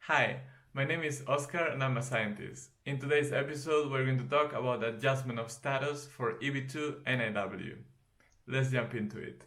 Hi, my name is Oscar and I'm a scientist. In today's episode, we're going to talk about adjustment of status for EB2 NIW. Let's jump into it.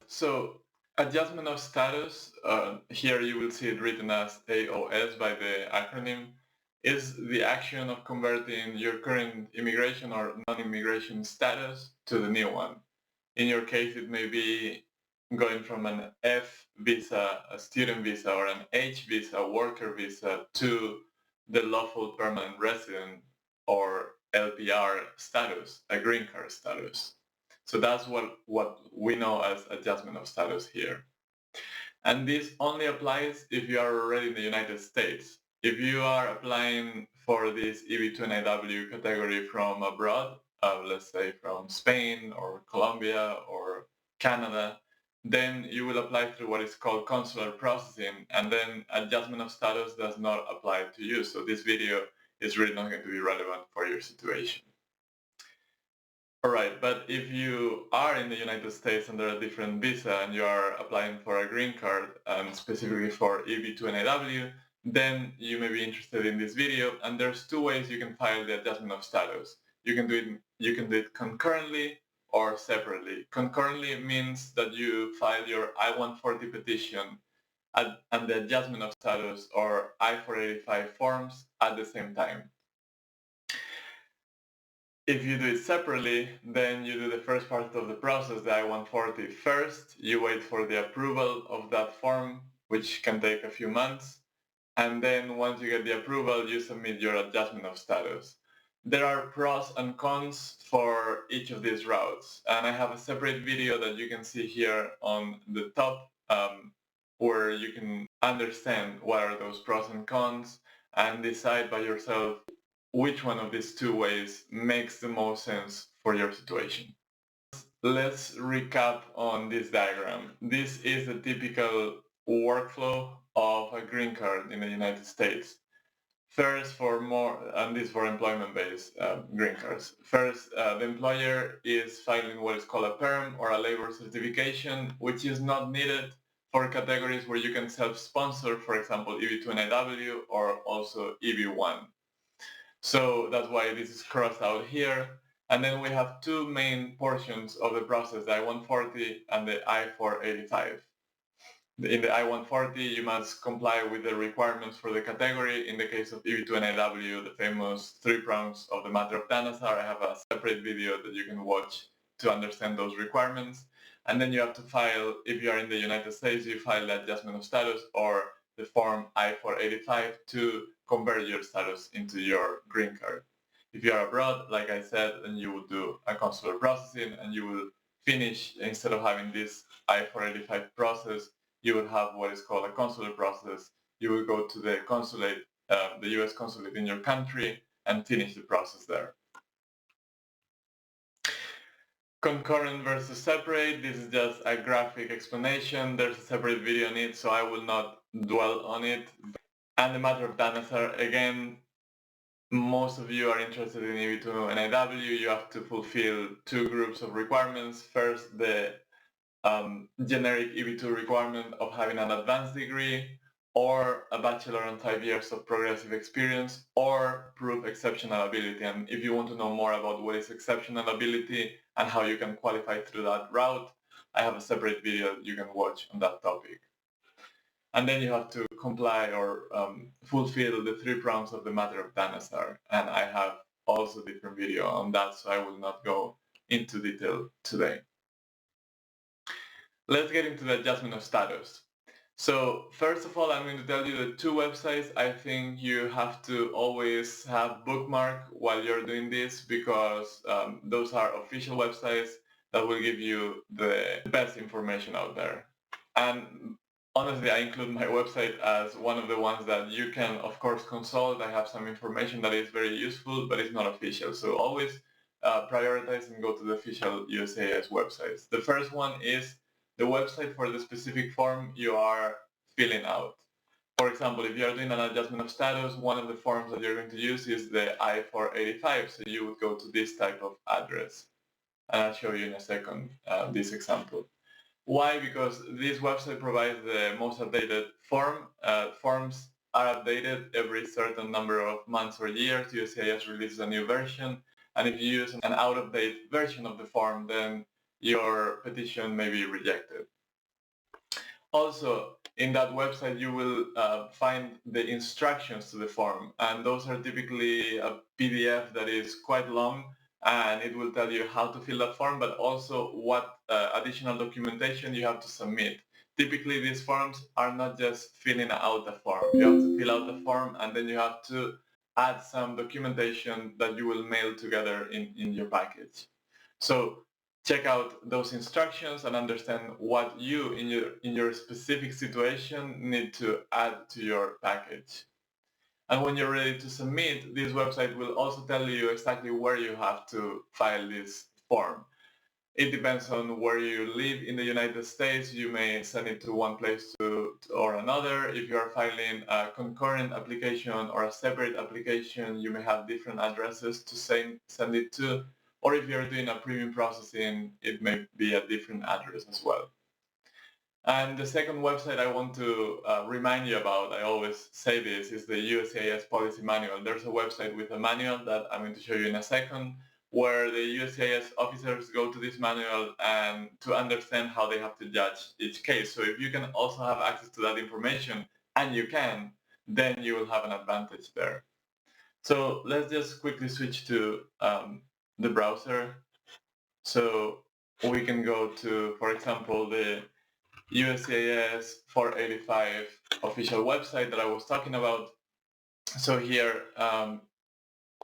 So, adjustment of status, here you will see it written as AOS by the acronym, is the action of converting your current immigration or non-immigration status to the new one. In your case, it may be going from an F visa, a student visa, or an H visa, a worker visa, to the lawful permanent resident or LPR status, a green card status. So that's what we know as adjustment of status here. And this only applies if you are already in the United States. If you are applying for this EB2 NIW category from abroad, let's say from Spain or Colombia or Canada, then you will apply through what is called consular processing, and then adjustment of status does not apply to you. So this video is really not going to be relevant for your situation. All right, but if you are in the United States under a different visa and you are applying for a green card, specifically for EB2 and NIW, then you may be interested in this video. And there's two ways you can file the adjustment of status. You can do it concurrently or separately. Concurrently means that you file your I-140 petition and the adjustment of status or I-485 forms at the same time. If you do it separately, then you do the first part of the process, the I-140 first. You wait for the approval of that form, which can take a few months. And then once you get the approval, you submit your adjustment of status. There are pros and cons for each of these routes. And I have a separate video that you can see here on the top where you can understand what are those pros and cons and decide by yourself which one of these two ways makes the most sense for your situation. Let's recap on this diagram. This is a typical workflow of a green card in the United States. First, and this for employment-based green cards. First, the employer is filing what is called a PERM or a labor certification, which is not needed for categories where you can self-sponsor, for example, EB2 NIW or also EB1. So that's why this is crossed out here. And then we have two main portions of the process, the I-140 and the I-485. In the I-140, you must comply with the requirements for the category. In the case of EB2 NIW, the famous three prongs of the matter of Danazar, I have a separate video that you can watch to understand those requirements. And then you have to file, if you are in the United States, you file the adjustment of status or the form I-485 to convert your status into your green card. If you are abroad, like I said, then you will do a consular processing and you will finish, instead of having this I-485 process, you would have what is called a consular process. You will go to the consulate, the US consulate in your country and finish the process there. Concurrent versus separate, this is just a graphic explanation. There's a separate video on it, so I will not dwell on it. And the matter of Danazar, again, most of you are interested in EB2 and NIW. You have to fulfill two groups of requirements. First, the generic EB2 requirement of having an advanced degree or a bachelor and 5 years of progressive experience or prove exceptional ability. And if you want to know more about what is exceptional ability and how you can qualify through that route, I have a separate video you can watch on that topic. And then you have to comply or fulfill the three prongs of the matter of Danazar. And I have also a different video on that, so I will not go into detail today. Let's get into the adjustment of status. So first of all, I'm going to tell you the two websites I think you have to always have bookmarked while you're doing this, because those are official websites that will give you the best information out there. And honestly, I include my website as one of the ones that you can, of course, consult. I have some information that is very useful, but it's not official. So always prioritize and go to the official USCIS websites. The first one is the website for the specific form you are filling out. For example, if you are doing an adjustment of status, one of the forms that you're going to use is the I-485. So you would go to this type of address. And I'll show you in a second this example. Why? Because this website provides the most updated forms are updated every certain number of months or years. USCIS releases a new version, and if you use an out-of-date version of the form, then your petition may be rejected. Also, in that website, you will find the instructions to the form, and those are typically a PDF that is quite long, and it will tell you how to fill that form, but also what additional documentation you have to submit. Typically, these forms are not just filling out a form. You have to fill out the form, and then you have to add some documentation that you will mail together in your package. So check out those instructions and understand what you, in your specific situation, need to add to your package. And when you're ready to submit, this website will also tell you exactly where you have to file this form. It depends on where you live in the United States. You may send it to one place or another. If you are filing a concurrent application or a separate application, you may have different addresses to send it to. Or if you're doing a premium processing, it may be a different address as well. And the second website I want to remind you about, I always say this, is the USCIS policy manual. There's a website with a manual that I'm going to show you in a second, where the USCIS officers go to this manual and to understand how they have to judge each case. So if you can also have access to that information, and you can, then you will have an advantage there. So let's just quickly switch to the browser. So we can go to, for example, the USCIS 485 official website that I was talking about. So here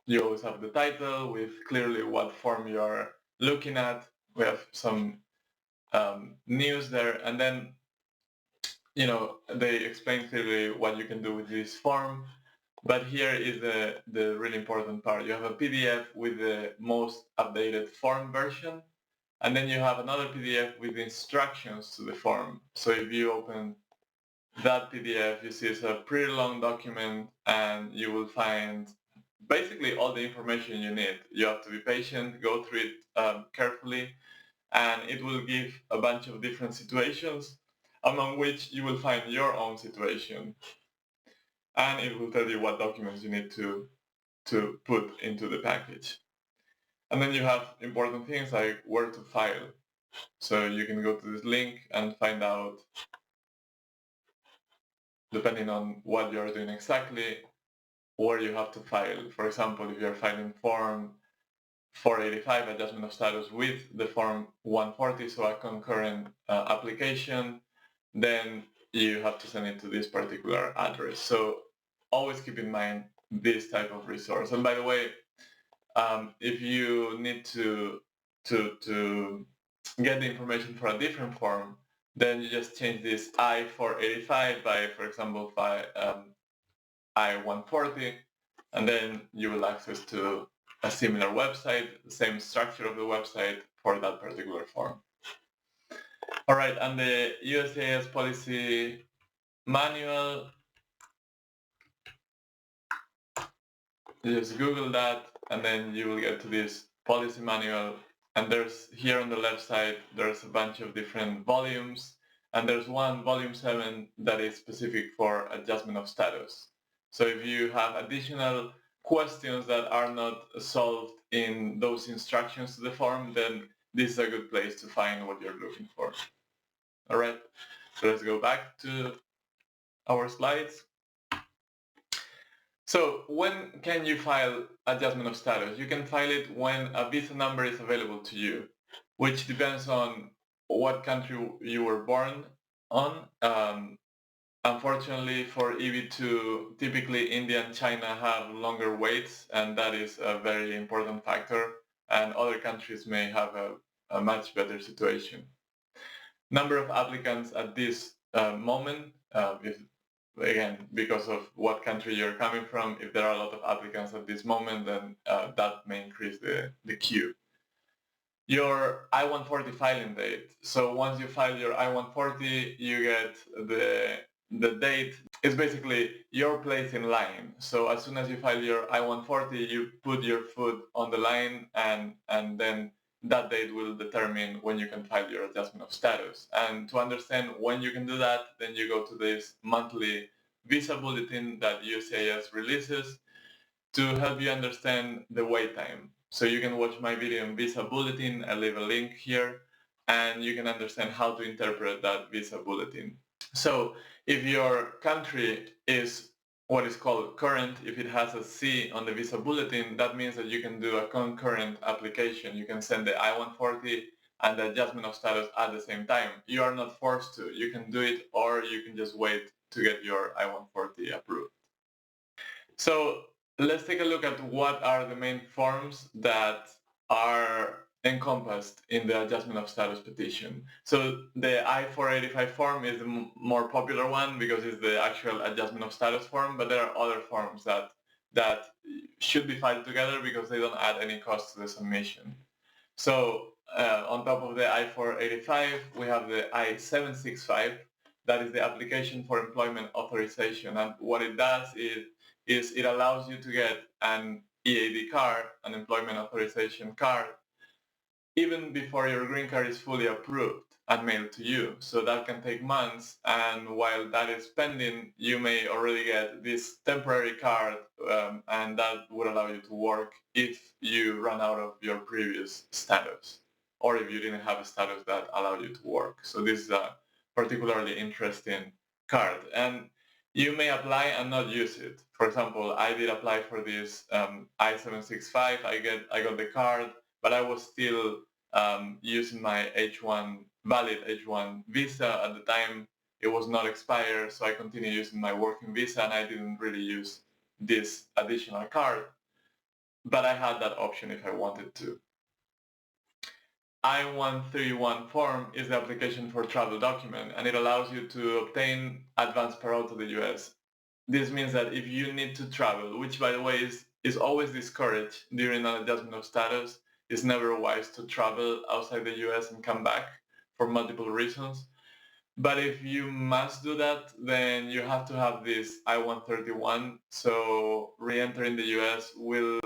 you always have the title with clearly what form you're looking at. We have some news there, and then they explain clearly what you can do with this form. But here is the really important part. You have a PDF with the most updated form version, and then you have another PDF with instructions to the form. So if you open that PDF, you see it's a pretty long document, and you will find basically all the information you need. You have to be patient, go through it carefully, and it will give a bunch of different situations, among which you will find your own situation. And it will tell you what documents you need to put into the package. And then you have important things like where to file. So you can go to this link and find out, depending on what you're doing exactly, where you have to file. For example, if you're filing form 485, adjustment of status, with the form 140, so a concurrent application, then you have to send it to this particular address. So always keep in mind this type of resource. And by the way, if you need to get the information for a different form, then you just change this I-485 by, for example, by I-140, and then you will access to a similar website, the same structure of the website for that particular form. All right, and the USCIS policy manual, you just Google that, and then you will get to this policy manual. And there's, here on the left side, there's a bunch of different volumes, and there's one, volume 7, that is specific for adjustment of status. So if you have additional questions that are not solved in those instructions to the form, then this is a good place to find what you're looking for. All right, so let's go back to our slides. So when can you file adjustment of status? You can file it when a visa number is available to you, which depends on what country you were born on. Unfortunately, for EB2, typically India and China have longer waits, and that is a very important factor. And other countries may have a much better situation. Number of applicants at this moment, again, because of what country you're coming from, if there are a lot of applicants at this moment, then that may increase the queue. Your I-140 filing date. So once you file your I-140, you get the date. It's basically your place in line. So as soon as you file your I-140, you put your foot on the line, and then that date will determine when you can file your adjustment of status. And to understand when you can do that, then you go to this monthly visa bulletin that USCIS releases to help you understand the wait time. So you can watch my video on visa bulletin. I leave a link here, and you can understand how to interpret that visa bulletin. So if your country is what is called current, if it has a C on the visa bulletin, that means that you can do a concurrent application. You can send the I-140 and the adjustment of status at the same time. You are not forced to. You can do it, or you can just wait to get your I-140 approved. So let's take a look at what are the main forms that are encompassed in the adjustment of status petition. So the I-485 form is the more popular one because it's the actual adjustment of status form, but there are other forms that should be filed together because they don't add any cost to the submission. So on top of the I-485, we have the I-765. That is the application for employment authorization. And what it does is it allows you to get an EAD card, an employment authorization card, even before your green card is fully approved and mailed to you. So that can take months, and while that is pending, you may already get this temporary card, and that would allow you to work if you run out of your previous status, or if you didn't have a status that allowed you to work. So this is a particularly interesting card, and you may apply and not use it. For example, I did apply for this I-765. I got the card, but I was still using my valid H1 visa at the time. It was not expired, so I continued using my working visa, and I didn't really use this additional card, but I had that option if I wanted to. I-131 form is the application for travel document, and it allows you to obtain advance parole to the US. This means that if you need to travel, which by the way is always discouraged during an adjustment of status, it's never wise to travel outside the US and come back for multiple reasons. But if you must do that, then you have to have this I-131. So re-entering the US will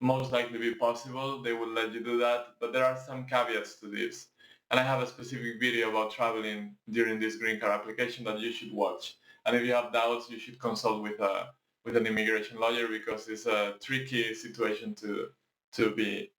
most likely be possible. They will let you do that, but there are some caveats to this. And I have a specific video about traveling during this green card application that you should watch. And if you have doubts, you should consult with an immigration lawyer because it's a tricky situation to be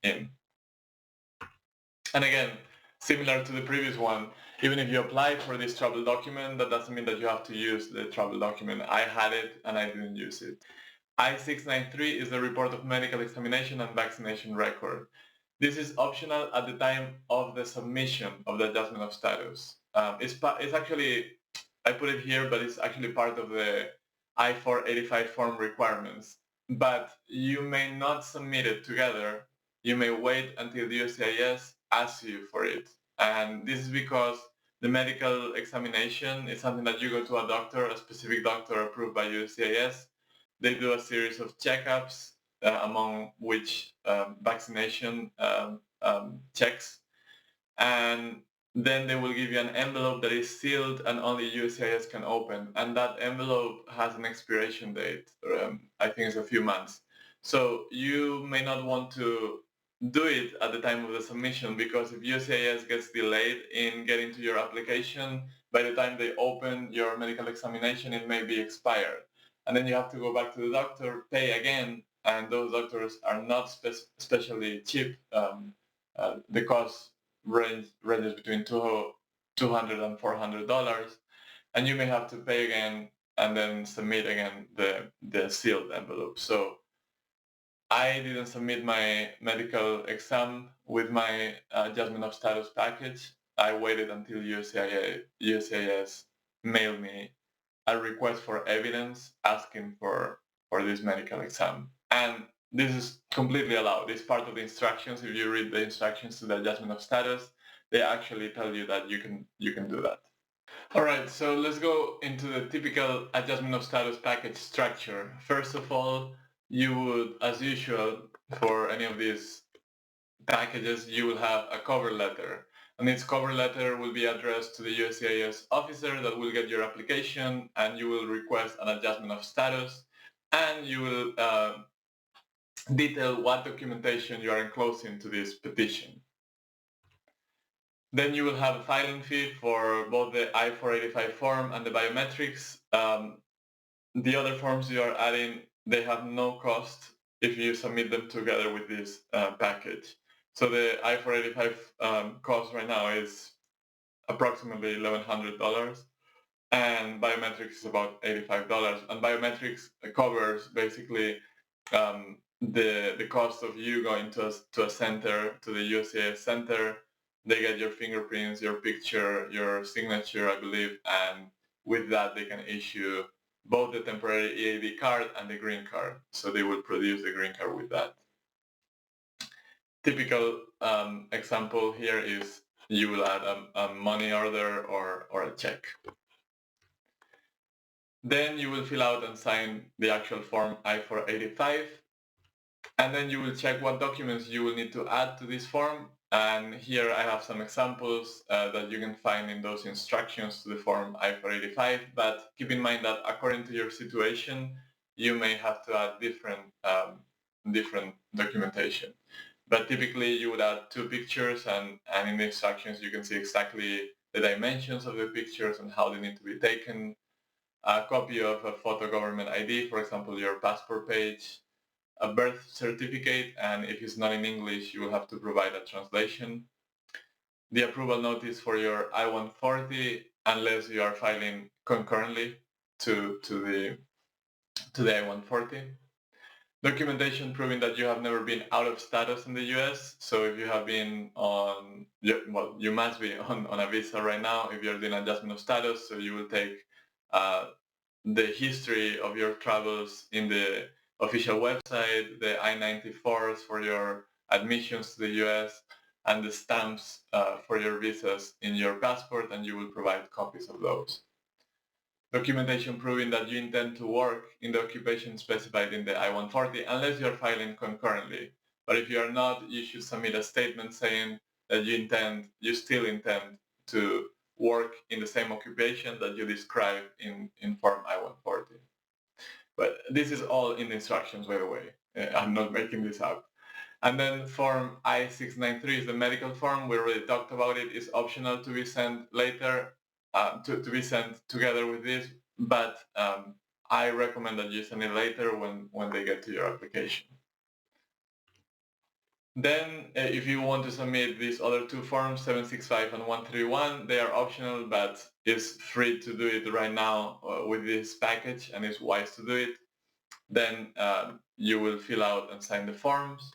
in. And again, similar to the previous one, even if you apply for this travel document, that doesn't mean that you have to use the travel document. I had it and I didn't use it. I-693 is the report of medical examination and vaccination record. This is optional at the time of the submission of the adjustment of status. It's actually, I put it here, but it's actually part of the I-485 form requirements. But you may not submit it together. You may wait until the USCIS asks you for it. And this is because the medical examination is something that you go to a doctor, a specific doctor approved by USCIS. They do a series of checkups, among which vaccination checks. And then they will give you an envelope that is sealed and only USCIS can open. And that envelope has an expiration date, I think it's a few months. So you may not want to do it at the time of the submission, because if USCIS gets delayed in getting to your application, by the time they open your medical examination, it may be expired. And then you have to go back to the doctor, pay again, and those doctors are not especially cheap. The cost ranges between $200 and $400, and you may have to pay again and then submit again the sealed envelope. So I didn't submit my medical exam with my adjustment of status package. I waited until USCIS mailed me a request for evidence asking for this medical exam. And this is completely allowed. It's part of the instructions. If you read the instructions to the adjustment of status, they actually tell you that you can do that. All right, so let's go into the typical adjustment of status package structure. First of all, you would, as usual, for any of these packages, you will have a cover letter. And its cover letter will be addressed to the USCIS officer that will get your application, and you will request an adjustment of status, and you will detail what documentation you are enclosing to this petition. Then you will have a filing fee for both the I-485 form and the biometrics. the other forms you are adding, they have no cost if you submit them together with this package. So the I-485 cost right now is approximately $1,100, and biometrics is about $85. And biometrics covers basically the cost of you going to a center, to the USCIS center. They get your fingerprints, your picture, your signature, I believe, and with that they can issue both the temporary EAD card and the green card. So they will produce the green card with that. Typical example here is you will add a money order or a check. Then you will fill out and sign the actual form I-485, and then you will check what documents you will need to add to this form. And here I have some examples that you can find in those instructions to the form I-485, but keep in mind that according to your situation, you may have to add different documentation. But typically you would add 2 pictures, and in the instructions you can see exactly the dimensions of the pictures and how they need to be taken. A copy of a photo government ID, for example, your passport page, a birth certificate, and if it's not in English, you will have to provide a translation. The approval notice for your I-140, unless you are filing concurrently to the I-140. Documentation proving that you have never been out of status in the US. So if you have been on, well, you must be on a visa right now if you're doing adjustment of status. So you will take the history of your travels in the official website, the I-94s for your admissions to the US, and the stamps for your visas in your passport, and you will provide copies of those. Documentation proving that you intend to work in the occupation specified in the I-140 unless you're filing concurrently. But if you are not, you should submit a statement saying that you still intend to work in the same occupation that you described in Form I-140. But this is all in the instructions, by the way. I'm not making this up. And then Form I-693 is the medical form. We already talked about it. It's optional to be sent later, to be sent together with this, but I recommend that you send it later when they get to your application. Then if you want to submit these other 2 forms, 765 and 131, they are optional, but it's free to do it right now with this package, and it's wise to do it. Then you will fill out and sign the forms.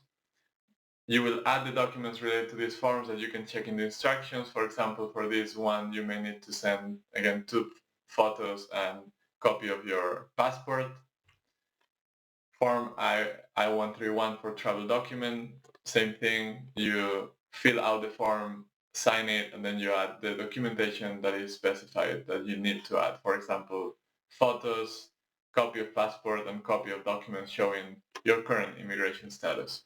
You will add the documents related to these forms that you can check in the instructions. For example, for this one, you may need to send, again, 2 photos and copy of your passport. Form I-131 for travel document, same thing. You fill out the form, sign it, and then you add the documentation that is specified that you need to add. For example, photos, copy of passport, and copy of documents showing your current immigration status.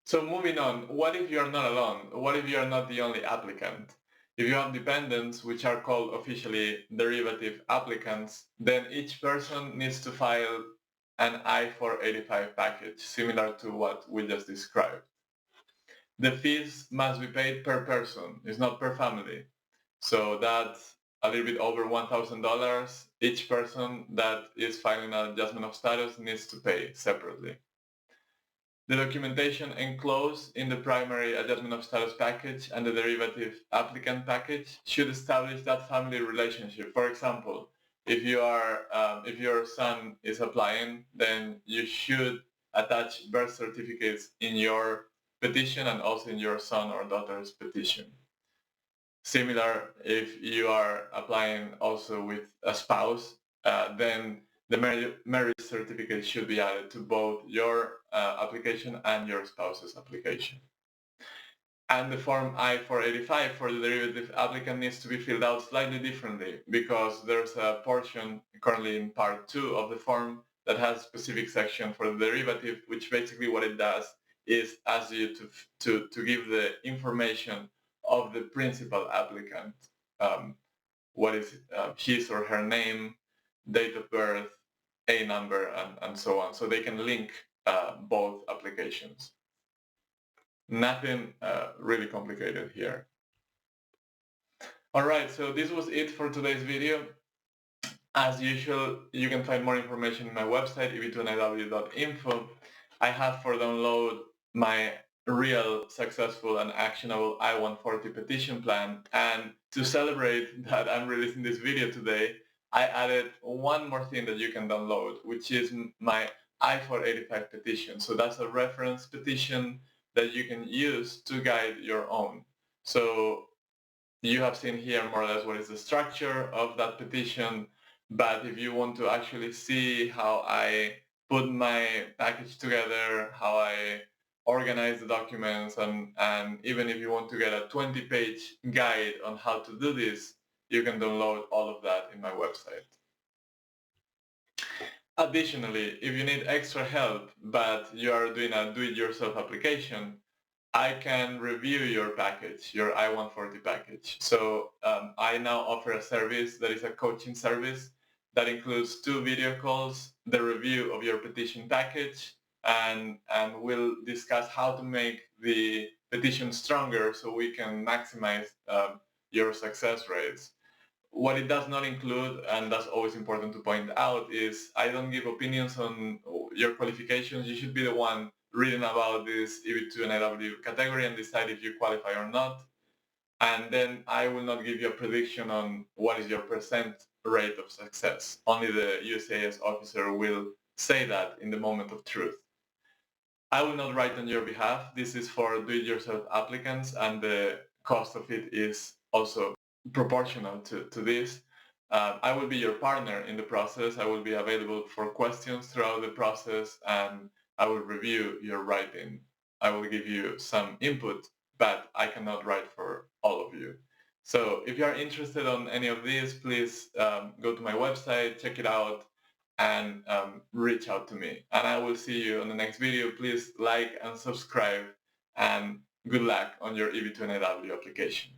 So moving on, what if you're not alone? What if you're not the only applicant? If you have dependents, which are called officially derivative applicants, then each person needs to file an I-485 package, similar to what we just described. The fees must be paid per person, it's not per family. So that's a little bit over $1,000. Each person that is filing an adjustment of status needs to pay separately. The documentation enclosed in the primary adjustment of status package and the derivative applicant package should establish that family relationship. For example, if your son is applying, then you should attach birth certificates in your petition and also in your son or daughter's petition. Similar, if you are applying also with a spouse, then the marriage certificate should be added to both your application and your spouse's application. And the form I-485 for the derivative applicant needs to be filled out slightly differently because there's a portion currently in part 2 of the form that has a specific section for the derivative, which basically what it does is ask you to give the information of the principal applicant. What is his or her name, date of birth, A number, and so on, so they can link both applications. Nothing really complicated here. All right, so this was it for today's video. As usual, you can find more information on my website, eb2niw.info. I have for download my real successful and actionable I-140 petition plan. And to celebrate that I'm releasing this video today, I added one more thing that you can download, which is my I-485 petition. So that's a reference petition that you can use to guide your own. So you have seen here more or less what is the structure of that petition, but if you want to actually see how I put my package together, how I organize the documents, and even if you want to get a 20-page guide on how to do this, you can download all of that in my website. Additionally, if you need extra help, but you are doing a do-it-yourself application, I can review your package, your I-140 package. So I now offer a service that is a coaching service that includes 2 video calls, the review of your petition package, and we'll discuss how to make the petition stronger so we can maximize your success rates. What it does not include, and that's always important to point out, is I don't give opinions on your qualifications. You should be the one reading about this EB2 and NIW category and decide if you qualify or not. And then I will not give you a prediction on what is your percent rate of success. Only the USCIS officer will say that in the moment of truth. I will not write on your behalf. This is for do-it-yourself applicants, and the cost of it is also proportional to this. I will be your partner in the process. I will be available for questions throughout the process, and I will review your writing. I will give you some input, but I cannot write for all of you. So if you are interested on any of these, please go to my website, check it out, and reach out to me. And I will see you on the next video. Please like and subscribe, and good luck on your EB2 NIW application.